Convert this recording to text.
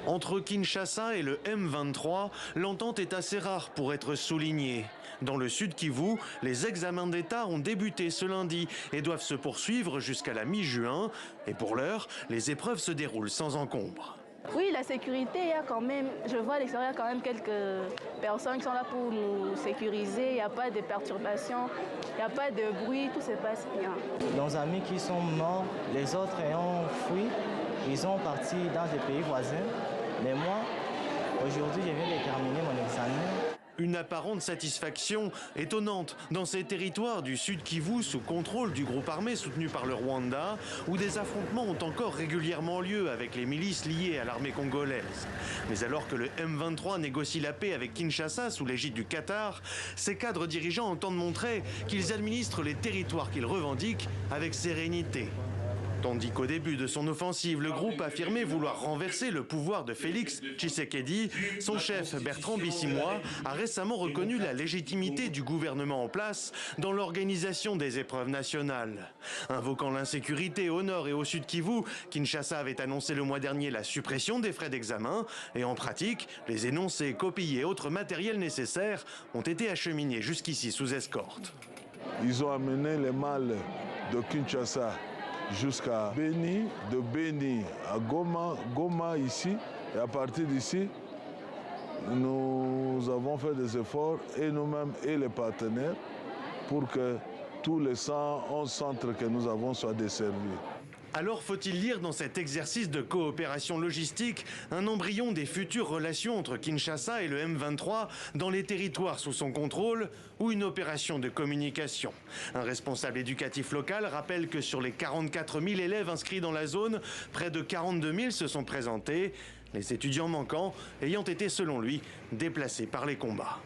Entre Kinshasa et le M23, l'entente est assez rare pour être soulignée. Dans le sud Kivu, les examens d'État ont débuté ce lundi et doivent se poursuivre jusqu'à la mi-juin. Et pour l'heure, les épreuves se déroulent sans encombre. Oui, la sécurité, il y a quand même, je vois à l'extérieur, il y a quand même quelques personnes qui sont là pour nous sécuriser. Il n'y a pas de perturbations, il n'y a pas de bruit, tout se passe bien. Nos amis qui sont morts, les autres ayant fui, ils sont partis dans des pays voisins. Mais moi, aujourd'hui, je viens de terminer mon examen. Une apparente satisfaction étonnante dans ces territoires du sud Kivu sous contrôle du groupe armé soutenu par le Rwanda, où des affrontements ont encore régulièrement lieu avec les milices liées à l'armée congolaise. Mais alors que le M23 négocie la paix avec Kinshasa sous l'égide du Qatar, ses cadres dirigeants entendent montrer qu'ils administrent les territoires qu'ils revendiquent avec sérénité. Tandis qu'au début de son offensive, le groupe affirmait vouloir renverser le pouvoir de Félix Tshisekedi, son chef Bertrand Bisimwa a récemment reconnu la légitimité du gouvernement en place dans l'organisation des épreuves nationales. Invoquant l'insécurité au nord et au sud Kivu, Kinshasa avait annoncé le mois dernier la suppression des frais d'examen et en pratique, les énoncés, copies et autres matériels nécessaires ont été acheminés jusqu'ici sous escorte. Ils ont amené les malles de Kinshasa jusqu'à Beni, de Beni à Goma, Goma ici, et à partir d'ici, nous avons fait des efforts, et nous-mêmes et les partenaires, pour que tous les 111 centres que nous avons soient desservis. Alors faut-il lire dans cet exercice de coopération logistique un embryon des futures relations entre Kinshasa et le M23 dans les territoires sous son contrôle ou une opération de communication? Un responsable éducatif local rappelle que sur les 44 000 élèves inscrits dans la zone, près de 42 000 se sont présentés, les étudiants manquants ayant été selon lui déplacés par les combats.